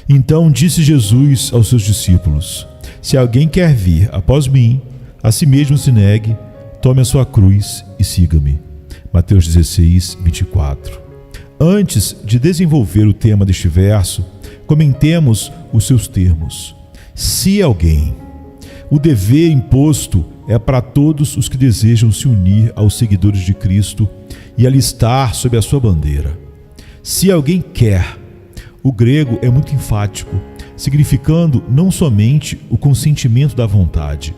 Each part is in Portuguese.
Então disse Jesus aos seus discípulos: Se alguém quer vir após mim, a si mesmo se negue, tome a sua cruz e siga-me. Mateus 16, 24. Antes de desenvolver o tema deste verso, comentemos os seus termos. Se alguém. O dever imposto é para todos os que desejam se unir aos seguidores de Cristo e alistar sob a sua bandeira. Se alguém quer. O grego é muito enfático, significando não somente o consentimento da vontade,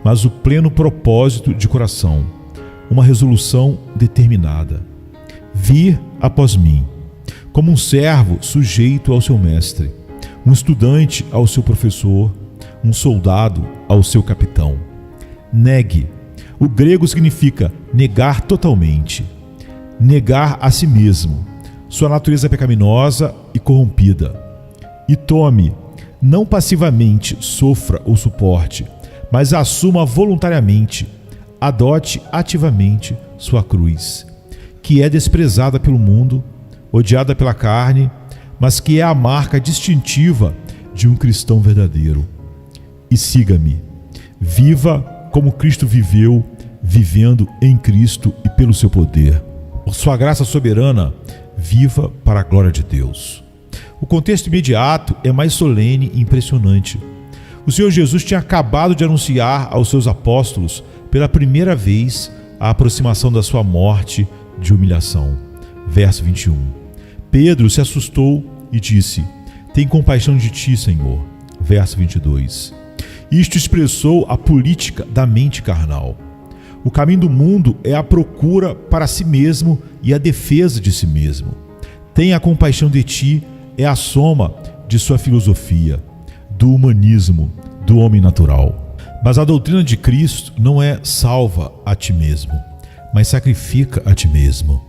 mas o pleno propósito de coração, uma resolução determinada. Vir após mim, como um servo sujeito ao seu mestre, um estudante ao seu professor, um soldado ao seu capitão. Negue. O grego significa negar totalmente, negar a si mesmo, sua natureza pecaminosa e corrompida. E tome, não passivamente sofra ou suporte, mas assuma voluntariamente, adote ativamente sua cruz, que é desprezada pelo mundo, odiada pela carne, mas que é a marca distintiva de um cristão verdadeiro. E siga-me. Viva como Cristo viveu, vivendo em Cristo e pelo seu poder. Por sua graça soberana, viva para a glória de Deus. O contexto imediato é mais solene e impressionante. O Senhor Jesus tinha acabado de anunciar aos seus apóstolos, pela primeira vez, a aproximação da sua morte de humilhação. Verso 21. Pedro se assustou e disse: Tem compaixão de ti, Senhor. Verso 22. Isto expressou a política da mente carnal. O caminho do mundo é a procura para si mesmo e a defesa de si mesmo. Tenha compaixão de ti é a soma de sua filosofia, do humanismo, do homem natural. Mas a doutrina de Cristo não é salva a ti mesmo, mas sacrifica a ti mesmo.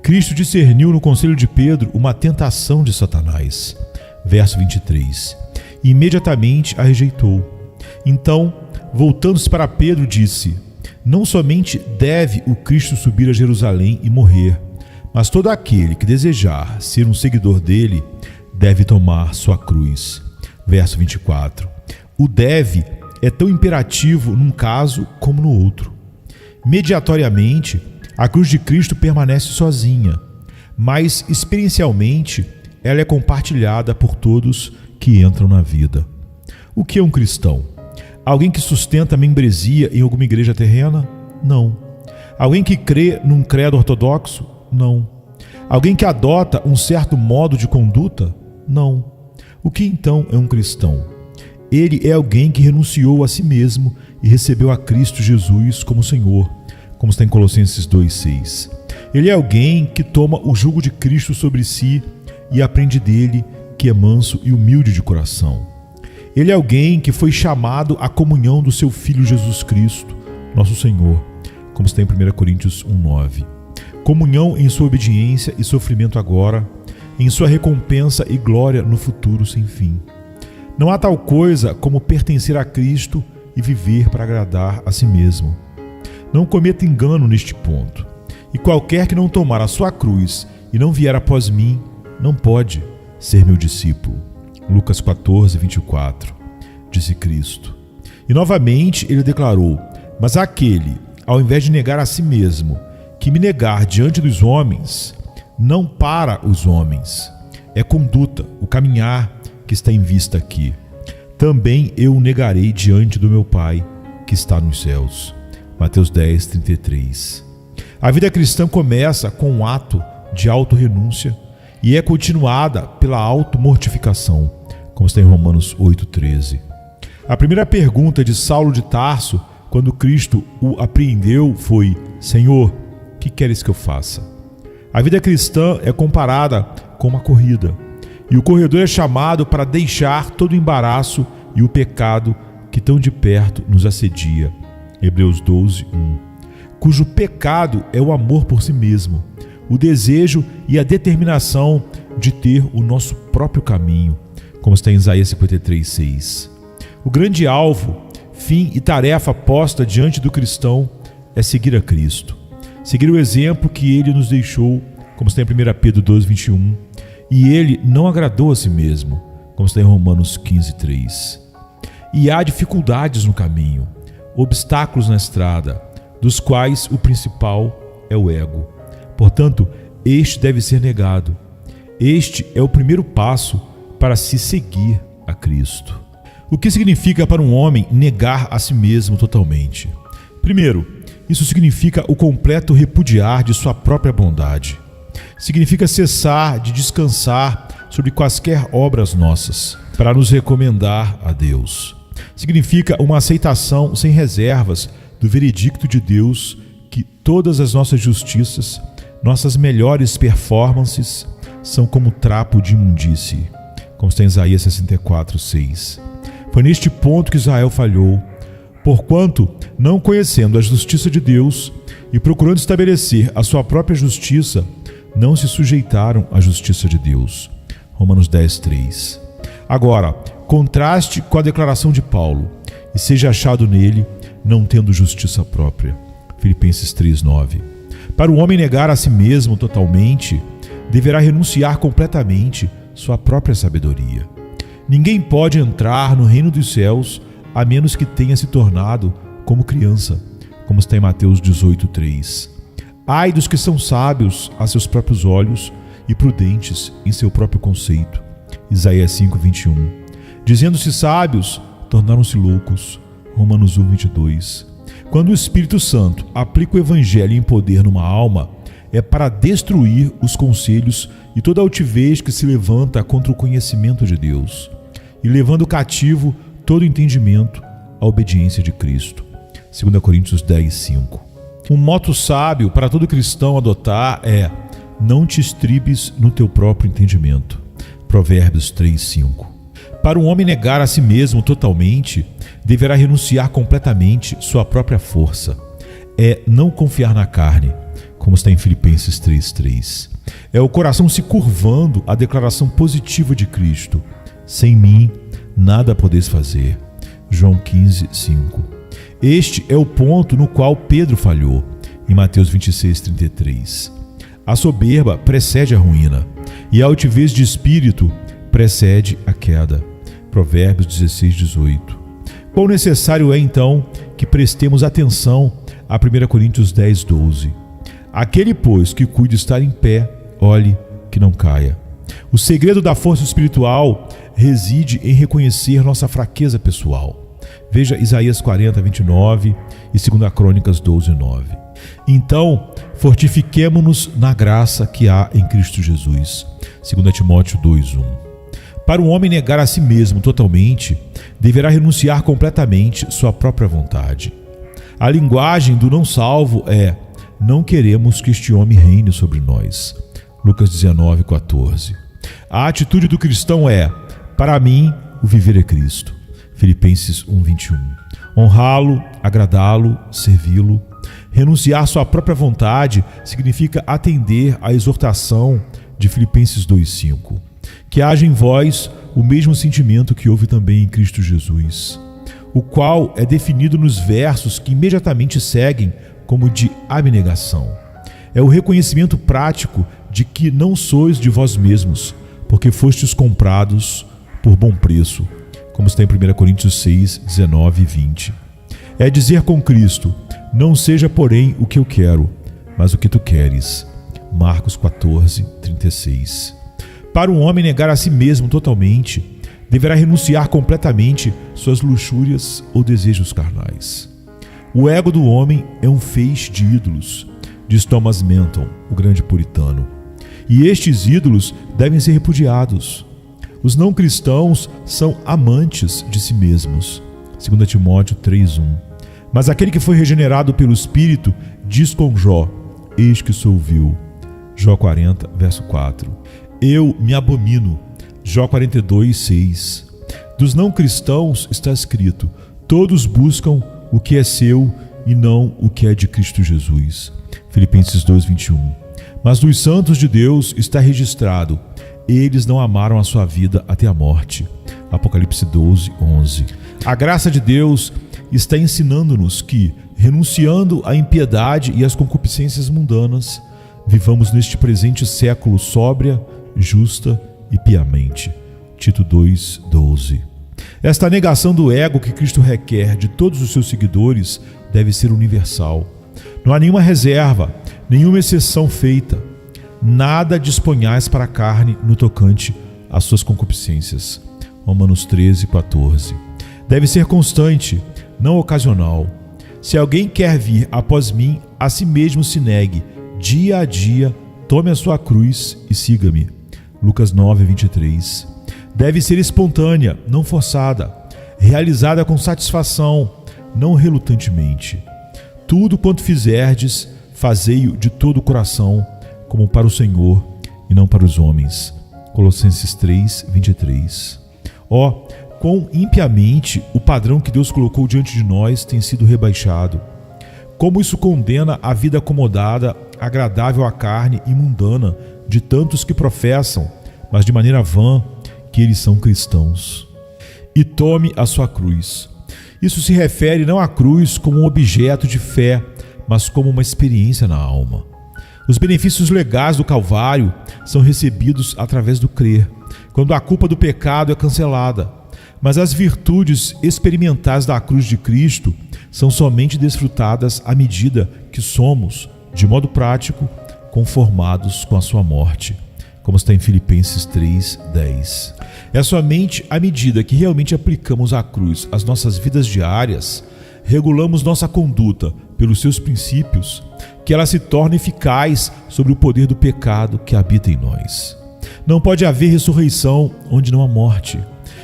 Cristo discerniu no conselho de Pedro uma tentação de Satanás. Verso 23. E imediatamente a rejeitou. Então, voltando-se para Pedro, disse: Não somente deve o Cristo subir a Jerusalém e morrer, mas todo aquele que desejar ser um seguidor dele deve tomar sua cruz. Verso 24. O deve é tão imperativo num caso como no outro. Mediatoriamente, a cruz de Cristo permanece sozinha, mas experiencialmente ela é compartilhada por todos que entram na vida. O que é um cristão? Alguém que sustenta a membresia em alguma igreja terrena? Não. Alguém que crê num credo ortodoxo? Não. Alguém que adota um certo modo de conduta? Não. O que então é um cristão? Ele é alguém que renunciou a si mesmo e recebeu a Cristo Jesus como Senhor, como está em Colossenses 2,6. Ele é alguém que toma o jugo de Cristo sobre si e aprende dele, que é manso e humilde de coração. Ele é alguém que foi chamado à comunhão do seu Filho Jesus Cristo, nosso Senhor, como está em 1 Coríntios 1,9. Comunhão em sua obediência e sofrimento agora, em sua recompensa e glória no futuro sem fim. Não há tal coisa como pertencer a Cristo e viver para agradar a si mesmo. Não cometa engano neste ponto. E qualquer que não tomar a sua cruz e não vier após mim, não pode ser meu discípulo. Lucas 14, 24, disse Cristo. E novamente ele declarou: Mas aquele, ao invés de negar a si mesmo, que me negar diante dos homens, não para os homens, é conduta, o caminhar que está em vista aqui. Também eu o negarei diante do meu Pai, que está nos céus. Mateus 10, 33. A vida cristã começa com um ato de autorrenúncia e é continuada pela automortificação, como está em Romanos 8,13. A primeira pergunta de Saulo de Tarso, quando Cristo o apreendeu, foi: Senhor, que queres que eu faça? A vida cristã é comparada com uma corrida, e o corredor é chamado para deixar todo o embaraço e o pecado que tão de perto nos assedia. Hebreus 12, 1. Cujo pecado é o amor por si mesmo, o desejo e a determinação de ter o nosso próprio caminho, como está em Isaías 53, 6. O grande alvo, fim e tarefa posta diante do cristão é seguir a Cristo. Seguir o exemplo que ele nos deixou, como está em 1 Pedro 2, 21. E ele não agradou a si mesmo, como está em Romanos 15:3. E há dificuldades no caminho, obstáculos na estrada, dos quais o principal é o ego. Portanto, este deve ser negado. Este é o primeiro passo para se seguir a Cristo. O que significa para um homem negar a si mesmo totalmente? Primeiro, isso significa o completo repudiar de sua própria bondade. Significa cessar de descansar sobre quaisquer obras nossas, para nos recomendar a Deus. Significa uma aceitação sem reservas do veredicto de Deus que todas as nossas justiças, nossas melhores performances, são como trapo de imundície, como está em Isaías 64:6. Foi neste ponto que Israel falhou, porquanto, não conhecendo a justiça de Deus e procurando estabelecer a sua própria justiça, não se sujeitaram à justiça de Deus. Romanos 10:3. Agora, contraste com a declaração de Paulo, e seja achado nele, não tendo justiça própria. Filipenses 3:9. Para o homem negar a si mesmo totalmente, deverá renunciar completamente sua própria sabedoria. Ninguém pode entrar no reino dos céus a menos que tenha se tornado como criança, como está em Mateus 18:3. Ai dos que são sábios a seus próprios olhos e prudentes em seu próprio conceito. Isaías 5:21. Dizendo-se sábios, tornaram-se loucos. Romanos 1:22. Quando o Espírito Santo aplica o Evangelho em poder numa alma, é para destruir os conselhos e toda altivez que se levanta contra o conhecimento de Deus, e levando cativo todo entendimento à obediência de Cristo. 2 Coríntios 10:5. Um moto sábio para todo cristão adotar é: não te estribes no teu próprio entendimento. Provérbios 3:5. Para um homem negar a si mesmo totalmente, deverá renunciar completamente sua própria força. É não confiar na carne, como está em Filipenses 3:3. É o coração se curvando à declaração positiva de Cristo: sem mim, nada podeis fazer. João 15:5. Este é o ponto no qual Pedro falhou, em Mateus 26:33. A soberba precede a ruína, e a altivez de espírito precede a queda. Provérbios 16:18. Quão necessário é, então, que prestemos atenção a 1 Coríntios 10:12. Aquele, pois, que cuide estar em pé, olhe que não caia. O segredo da força espiritual reside em reconhecer nossa fraqueza pessoal. Veja Isaías 40:29 e 2 Crônicas 12:9. Então, fortifiquemo-nos na graça que há em Cristo Jesus. 2 Timóteo 2:1. Para um homem negar a si mesmo totalmente, deverá renunciar completamente sua própria vontade. A linguagem do não salvo é: não queremos que este homem reine sobre nós. Lucas 19:14. A atitude do cristão é: para mim, o viver é Cristo. Filipenses 1:21. Honrá-lo, agradá-lo, servi-lo. Renunciar sua própria vontade significa atender à exortação de Filipenses 2:5. Que haja em vós o mesmo sentimento que houve também em Cristo Jesus, o qual é definido nos versos que imediatamente seguem como de abnegação. É o reconhecimento prático de que não sois de vós mesmos, porque fostes comprados por bom preço, como está em 1 Coríntios 6:19 e 20. É dizer com Cristo: não seja, porém, o que eu quero, mas o que tu queres. Marcos 14:36. Para um homem negar a si mesmo totalmente, deverá renunciar completamente suas luxúrias ou desejos carnais. O ego do homem é um feixe de ídolos, diz Thomas Menton, o grande puritano. E estes ídolos devem ser repudiados. Os não cristãos são amantes de si mesmos. 2 Timóteo 3:1. Mas aquele que foi regenerado pelo Espírito diz com Jó: eis que sou vil. Jó 40, verso 4. Eu me abomino. Jó 42:6. Dos não cristãos está escrito: todos buscam o que é seu e não o que é de Cristo Jesus. Filipenses 2:21. Mas dos santos de Deus está registrado: eles não amaram a sua vida até a morte. Apocalipse 12:11. A graça de Deus está ensinando-nos que, renunciando à impiedade e às concupiscências mundanas, vivamos neste presente século sóbria, justa e piamente. Tito 2:12. Esta negação do ego que Cristo requer de todos os seus seguidores deve ser universal. Não há nenhuma reserva, nenhuma exceção feita. Nada disponhais para a carne no tocante às suas concupiscências. Romanos 13:14. Deve ser constante, não ocasional. Se alguém quer vir após mim, a si mesmo se negue, dia a dia, tome a sua cruz e siga-me. Lucas 9:23. Deve ser espontânea, não forçada, realizada com satisfação, não relutantemente. Tudo quanto fizerdes, fazei-o de todo o coração, como para o Senhor e não para os homens. Colossenses 3:23. Quão impiamente o padrão que Deus colocou diante de nós tem sido rebaixado. Como isso condena a vida acomodada, agradável à carne e mundana de tantos que professam, mas de maneira vã, que eles são cristãos. E tome a sua cruz. Isso se refere não à cruz como um objeto de fé, mas como uma experiência na alma. Os benefícios legais do Calvário são recebidos através do crer, quando a culpa do pecado é cancelada. Mas as virtudes experimentais da cruz de Cristo são somente desfrutadas à medida que somos, de modo prático, conformados com a sua morte, como está em Filipenses 3:10. É somente à medida que realmente aplicamos a cruz às nossas vidas diárias, regulamos nossa conduta pelos seus princípios, que ela se torna eficaz sobre o poder do pecado que habita em nós. Não pode haver ressurreição onde não há morte.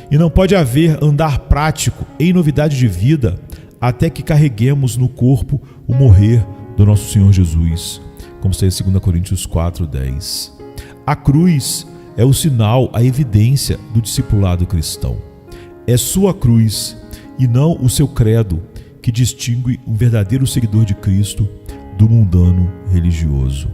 E não pode haver andar prático em novidade de vida até que carreguemos no corpo o morrer do nosso Senhor Jesus, como está em 2 Coríntios 4:10. A cruz é o sinal, a evidência do discipulado cristão. É sua cruz e não o seu credo que distingue um verdadeiro seguidor de Cristo do mundano religioso.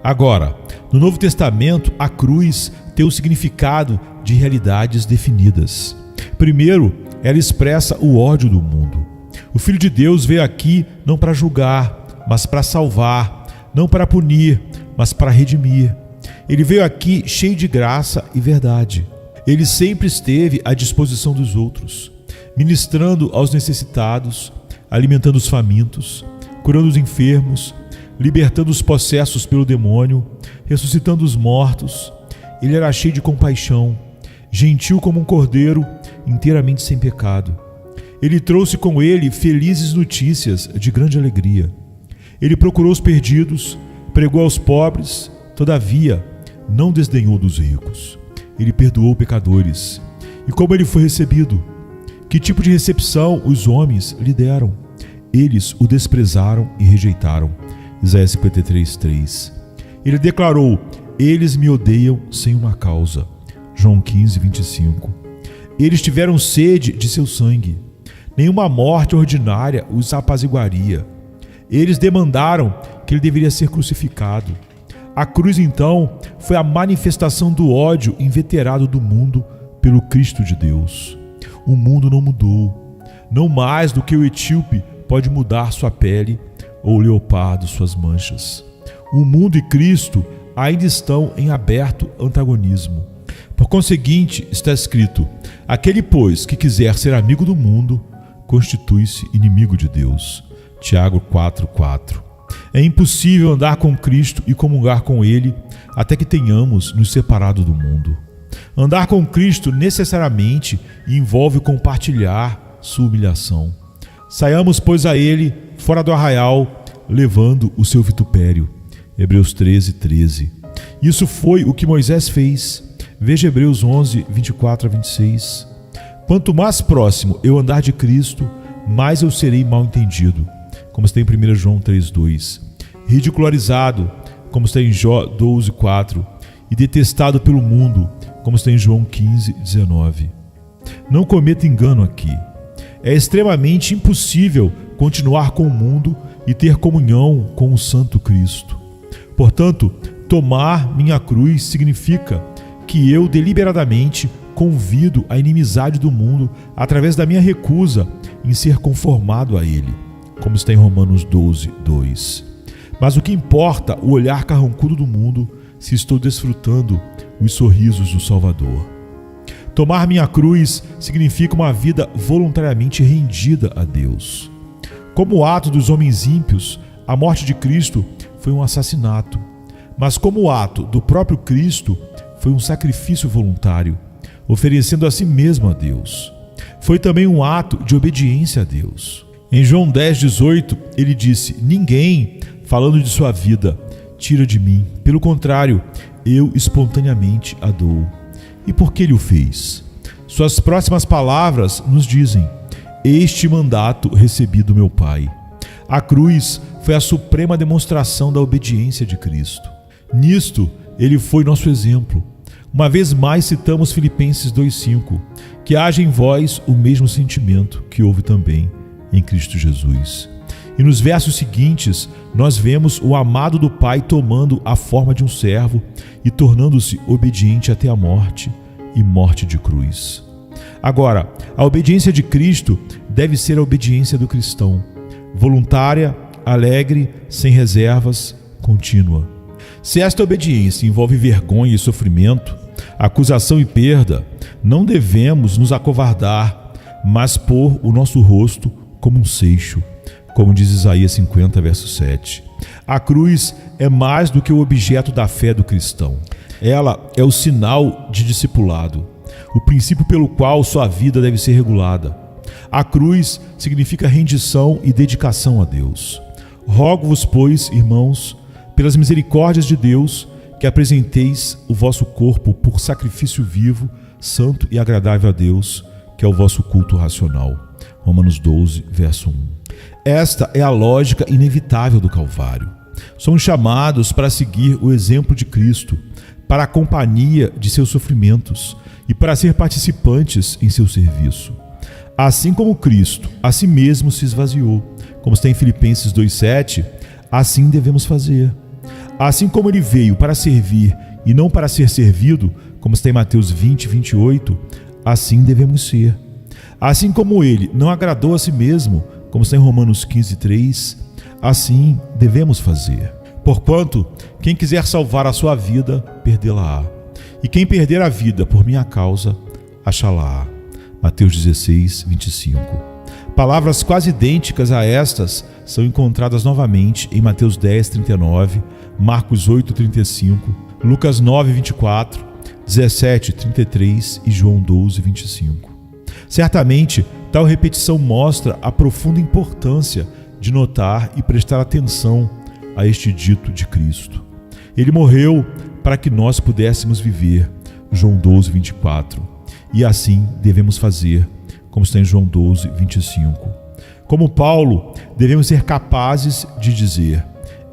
Agora, no Novo Testamento, a cruz tem o significado de realidades definidas. Primeiro, ela expressa o ódio do mundo. O Filho de Deus veio aqui não para julgar, mas para salvar, não para punir, mas para redimir. Ele veio aqui cheio de graça e verdade. Ele sempre esteve à disposição dos outros, ministrando aos necessitados, alimentando os famintos, curando os enfermos, libertando os possessos pelo demônio, ressuscitando os mortos. Ele era cheio de compaixão, gentil como um cordeiro, inteiramente sem pecado. Ele trouxe com ele felizes notícias de grande alegria. Ele procurou os perdidos, pregou aos pobres, todavia não desdenhou dos ricos. Ele perdoou pecadores. E como ele foi recebido? Que tipo de recepção os homens lhe deram? Eles o desprezaram e rejeitaram. Isaías 53:3. Ele declarou: eles me odeiam sem uma causa. João 15:25. Eles tiveram sede de seu sangue. Nenhuma morte ordinária os apaziguaria. Eles demandaram que ele deveria ser crucificado. A cruz, então, foi a manifestação do ódio inveterado do mundo pelo Cristo de Deus. O mundo não mudou. Não mais do que o etíope pode mudar sua pele ou o leopardo suas manchas. O mundo e Cristo ainda estão em aberto antagonismo. Por conseguinte, está escrito: aquele, pois, que quiser ser amigo do mundo, constitui-se inimigo de Deus. Tiago 4:4. É impossível andar com Cristo e comungar com Ele até que tenhamos nos separado do mundo. Andar com Cristo necessariamente envolve compartilhar sua humilhação. Saiamos, pois, a Ele fora do arraial, levando o seu vitupério. Hebreus 13:13. Isso foi o que Moisés fez. Veja Hebreus 11:24-26. Quanto mais próximo eu andar de Cristo, mais eu serei mal entendido, como está em 1 João 3:2. Ridicularizado, como está em Jó 12:4. E detestado pelo mundo, como está em João 15:19. Não cometa engano aqui. É extremamente impossível continuar com o mundo e ter comunhão com o Santo Cristo. Portanto, tomar minha cruz significa que eu deliberadamente convido a inimizade do mundo através da minha recusa em ser conformado a ele, como está em Romanos 12:2. Mas o que importa o olhar carrancudo do mundo se estou desfrutando os sorrisos do Salvador? Tomar minha cruz significa uma vida voluntariamente rendida a Deus. Como o ato dos homens ímpios, a morte de Cristo foi um assassinato. Mas como o ato do próprio Cristo, foi um sacrifício voluntário, oferecendo a si mesmo a Deus. Foi também um ato de obediência a Deus. Em João 10:18, ele disse: ninguém, falando de sua vida, tira de mim. Pelo contrário, eu espontaneamente a dou. E por que ele o fez? Suas próximas palavras nos dizem: este mandato recebi do meu Pai. A cruz foi a suprema demonstração da obediência de Cristo. Nisto, ele foi nosso exemplo. Uma vez mais citamos Filipenses 2:5, que haja em vós o mesmo sentimento que houve também em Cristo Jesus. E nos versos seguintes, nós vemos o amado do Pai tomando a forma de um servo e tornando-se obediente até a morte e morte de cruz. Agora, a obediência de Cristo deve ser a obediência do cristão, voluntária, alegre, sem reservas, contínua. Se esta obediência envolve vergonha e sofrimento, acusação e perda, não devemos nos acovardar, mas pôr o nosso rosto como um seixo, como diz Isaías 50, verso 7. A cruz é mais do que o objeto da fé do cristão. Ela é o sinal de discipulado, o princípio pelo qual sua vida deve ser regulada. A cruz significa rendição e dedicação a Deus. Rogo-vos, pois, irmãos, pelas misericórdias de Deus, que apresenteis o vosso corpo por sacrifício vivo, santo e agradável a Deus, que é o vosso culto racional. Romanos 12, verso 1. Esta é a lógica inevitável do Calvário. Somos chamados para seguir o exemplo de Cristo, para a companhia de seus sofrimentos e para ser participantes em seu serviço. Assim como Cristo a si mesmo se esvaziou, como está em Filipenses 2:7, assim devemos fazer. Assim como ele veio para servir e não para ser servido, como está em Mateus 20:28, assim devemos ser. Assim como ele não agradou a si mesmo, como está em Romanos 15:3, assim devemos fazer. Porquanto, quem quiser salvar a sua vida, perdê-la-á. E quem perder a vida por minha causa, achá-la-á. Mateus 16:25. Palavras quase idênticas a estas são encontradas novamente em Mateus 10:39, Marcos 8:35, Lucas 9:24, 17:33 e João 12:25. Certamente, tal repetição mostra a profunda importância de notar e prestar atenção a este dito de Cristo. Ele morreu para que nós pudéssemos viver, João 12:24, e assim devemos fazer, como está em João 12:25. Como Paulo, devemos ser capazes de dizer: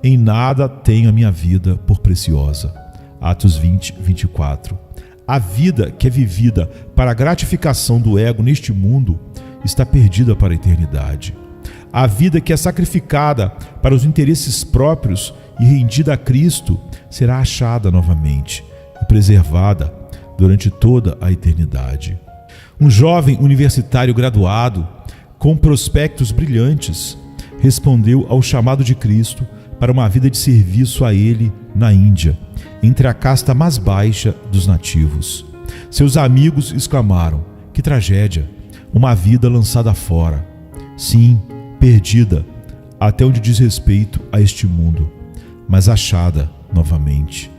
em nada tenho a minha vida por preciosa. Atos 20:24. A vida que é vivida para a gratificação do ego neste mundo está perdida para a eternidade. A vida que é sacrificada para os interesses próprios e rendida a Cristo será achada novamente e preservada durante toda a eternidade. Um jovem universitário graduado, com prospectos brilhantes, respondeu ao chamado de Cristo para uma vida de serviço a ele na Índia, entre a casta mais baixa dos nativos. Seus amigos exclamaram: que tragédia! Uma vida lançada fora. Sim, perdida, até onde diz respeito a este mundo, mas achada novamente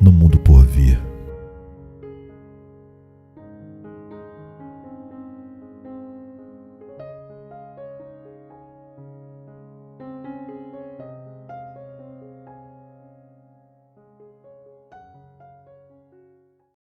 no mundo por vir.